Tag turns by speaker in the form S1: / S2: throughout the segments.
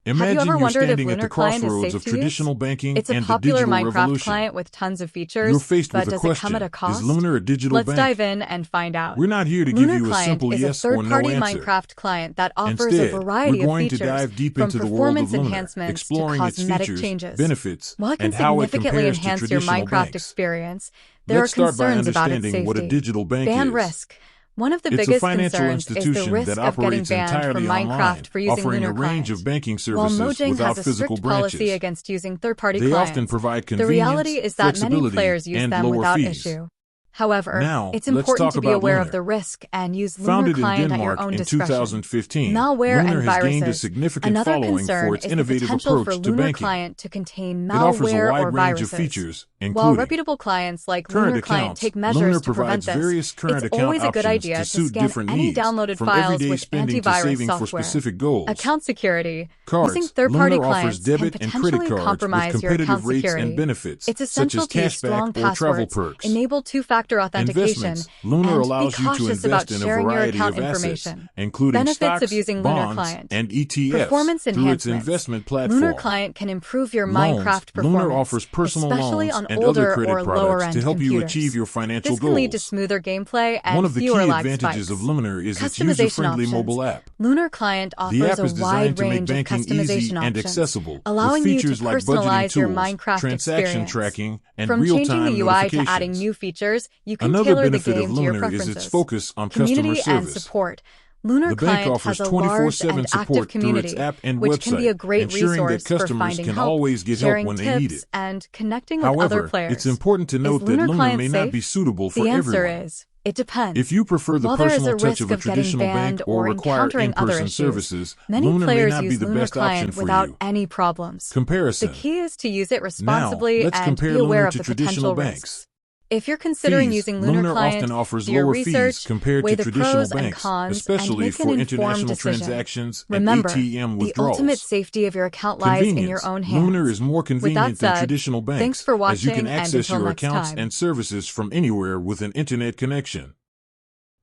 S1: Have you ever
S2: Imagine you're
S1: wondered if
S2: standing at the
S1: Lunar Client is
S2: crossroads
S1: safe
S2: of
S1: to use?
S2: traditional banking
S1: It's a
S2: and the
S1: popular
S2: digital
S1: Minecraft
S2: revolution.
S1: client with tons of
S2: You're
S1: features,
S2: faced
S1: but
S2: with a
S1: does it come at
S2: question.
S1: a cost?
S2: Is Lunar a digital
S1: Let's
S2: bank?
S1: dive in and find out.
S2: We're not here to give
S1: Lunar
S2: you a
S1: Client
S2: simple
S1: is a
S2: yes or no
S1: third-party
S2: answer.
S1: Minecraft client that offers a
S2: Instead, we're
S1: variety of
S2: going to
S1: features,
S2: dive deep
S1: from
S2: into the world
S1: performance
S2: of Lunar,
S1: enhancements to
S2: exploring its
S1: cosmetic
S2: features,
S1: changes.
S2: benefits,
S1: While it can
S2: and how it
S1: significantly
S2: compares to
S1: enhance your
S2: traditional
S1: Minecraft
S2: banks.
S1: experience, there are
S2: Let's start by
S1: concerns about its
S2: understanding what a
S1: safety.
S2: digital bank
S1: Ban
S2: is.
S1: risk. One of the
S2: It's a
S1: biggest
S2: financial
S1: concerns is the
S2: institution
S1: risk
S2: that
S1: of getting
S2: operates
S1: banned from
S2: entirely online,
S1: Minecraft for using
S2: offering a
S1: Lunar
S2: range
S1: Client.
S2: of banking
S1: While
S2: services
S1: Mojang
S2: without
S1: has a
S2: physical
S1: strict policy
S2: branches.
S1: against using third-party
S2: They
S1: clients,
S2: often provide
S1: the
S2: convenience,
S1: reality is that many
S2: flexibility,
S1: players use
S2: and
S1: them
S2: lower
S1: without
S2: fees.
S1: issue. However,
S2: Now,
S1: it's
S2: let's
S1: important
S2: talk
S1: to be
S2: about
S1: aware of
S2: Lunar.
S1: the risk and use Lunar
S2: Founded in
S1: Client at your
S2: Denmark
S1: own
S2: in
S1: discretion.
S2: 2015,
S1: Malware
S2: Lunar
S1: and
S2: has gained a
S1: viruses.
S2: significant
S1: Another
S2: following
S1: concern
S2: for its
S1: is the
S2: innovative
S1: potential for
S2: approach to
S1: Lunar
S2: banking.
S1: Client to contain
S2: It offers a
S1: malware
S2: wide
S1: or
S2: range of
S1: viruses.
S2: features,
S1: While
S2: including
S1: reputable clients like
S2: current
S1: Lunar Client
S2: accounts.
S1: take measures
S2: Lunar
S1: to prevent
S2: provides
S1: this,
S2: various current
S1: it's
S2: account
S1: always a good
S2: options
S1: idea
S2: to
S1: to
S2: suit
S1: scan
S2: different
S1: any
S2: needs,
S1: downloaded
S2: from
S1: files
S2: everyday
S1: with
S2: spending to
S1: antivirus
S2: saving for
S1: software.
S2: specific goals.
S1: Account security.
S2: Cards.
S1: Using third-party
S2: Lunar offers
S1: clients can
S2: debit and credit
S1: potentially
S2: cards with
S1: compromise your
S2: competitive
S1: account
S2: rates and
S1: security.
S2: benefits,
S1: It's
S2: such
S1: essential
S2: as
S1: to use strong
S2: cashback or travel
S1: passwords,
S2: perks.
S1: enable two-factor authentication,
S2: Investments. Lunar
S1: and be
S2: allows you to
S1: cautious about
S2: invest in a
S1: sharing your
S2: variety
S1: account
S2: of assets,
S1: information.
S2: including
S1: Benefits
S2: stocks,
S1: of using Lunar
S2: bonds,
S1: Client.
S2: and ETFs
S1: Performance
S2: through its
S1: enhancements.
S2: investment platform.
S1: Lunar Client can improve your
S2: Loans.
S1: Minecraft performance,
S2: Lunar offers personal
S1: especially
S2: loans
S1: on
S2: and other
S1: older
S2: credit
S1: or
S2: products
S1: lower-end
S2: to help you
S1: computers.
S2: achieve your financial
S1: This can lead to
S2: goals.
S1: smoother gameplay and
S2: One of the key
S1: fewer lag
S2: advantages
S1: spikes.
S2: of Lunar is its
S1: Customization
S2: user-friendly
S1: options.
S2: mobile app.
S1: Lunar Client
S2: The
S1: offers
S2: app
S1: a
S2: is designed
S1: wide
S2: to make
S1: range of
S2: banking easy
S1: customization
S2: and
S1: options,
S2: accessible,
S1: allowing
S2: with
S1: you to
S2: features like budgeting
S1: personalize your
S2: tools,
S1: Minecraft
S2: transaction
S1: experience.
S2: tracking, and
S1: From changing
S2: real-time
S1: the UI to adding
S2: notifications.
S1: new features, you can
S2: Another
S1: tailor the
S2: benefit of
S1: game to your
S2: Lunar is
S1: preferences.
S2: its focus on customer
S1: Community and
S2: service.
S1: support. Lunar
S2: The bank
S1: Client
S2: offers
S1: has a large
S2: 24/7
S1: and active
S2: support through its
S1: community,
S2: app and
S1: which can be a
S2: website,
S1: great
S2: ensuring that
S1: resource for
S2: customers
S1: finding
S2: can
S1: help,
S2: always get help
S1: sharing
S2: when they need
S1: tips,
S2: it.
S1: and connecting with other
S2: However,
S1: players.
S2: it's important to note that
S1: Lunar
S2: Lunar
S1: Client
S2: may
S1: safe?
S2: not be suitable for
S1: The answer
S2: everyone.
S1: is, it depends.
S2: If you prefer the
S1: While there is
S2: personal
S1: a
S2: touch
S1: risk
S2: of a
S1: of getting
S2: traditional bank
S1: banned
S2: or
S1: or
S2: require
S1: encountering other
S2: in-person
S1: issues,
S2: services,
S1: many
S2: Lunar may
S1: players
S2: not be
S1: use
S2: the
S1: Lunar
S2: best option
S1: Client
S2: for
S1: without
S2: you.
S1: any problems.
S2: Comparison.
S1: The key is to use it
S2: Now,
S1: responsibly
S2: let's
S1: and
S2: compare
S1: be aware
S2: Lunar
S1: of
S2: to
S1: the
S2: traditional
S1: potential
S2: banks.
S1: risks. If you're considering
S2: Fees.
S1: using Lunar
S2: Lunar
S1: Client,
S2: often offers
S1: do your
S2: lower fees
S1: research,
S2: compared
S1: weigh
S2: to
S1: the
S2: traditional
S1: pros and
S2: banks,
S1: cons, and
S2: especially
S1: make
S2: for
S1: an informed
S2: international
S1: decision.
S2: transactions and
S1: Remember,
S2: ATM
S1: the ultimate
S2: withdrawals.
S1: safety of your account lies in your
S2: Convenience.
S1: own hands.
S2: Lunar is more
S1: With that
S2: convenient than
S1: said,
S2: traditional
S1: thanks
S2: banks,
S1: for
S2: as you can
S1: watching, and
S2: access
S1: until
S2: your
S1: next
S2: accounts
S1: time.
S2: and services from anywhere with an internet connection.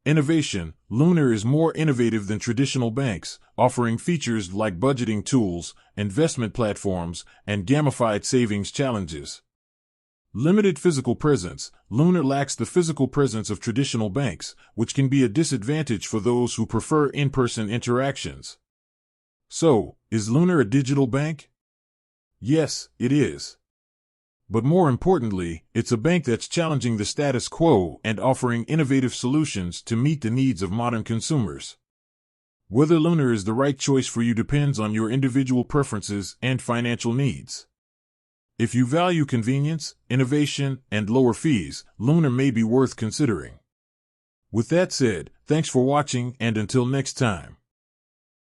S2: Innovation. Lunar is more innovative than traditional banks, offering features like budgeting tools, investment platforms, and gamified savings challenges. Limited physical presence. Lunar lacks the physical presence of traditional banks, which can be a disadvantage for those who prefer in-person interactions. So, is Lunar a digital bank? Yes, it is. But more importantly, it's a bank that's challenging the status quo and offering innovative solutions to meet the needs of modern consumers. Whether Lunar is the right choice for you depends on your individual preferences and financial needs. If you value convenience, innovation, and lower fees, Lunar may be worth considering. With that said, thanks for watching, and until next time.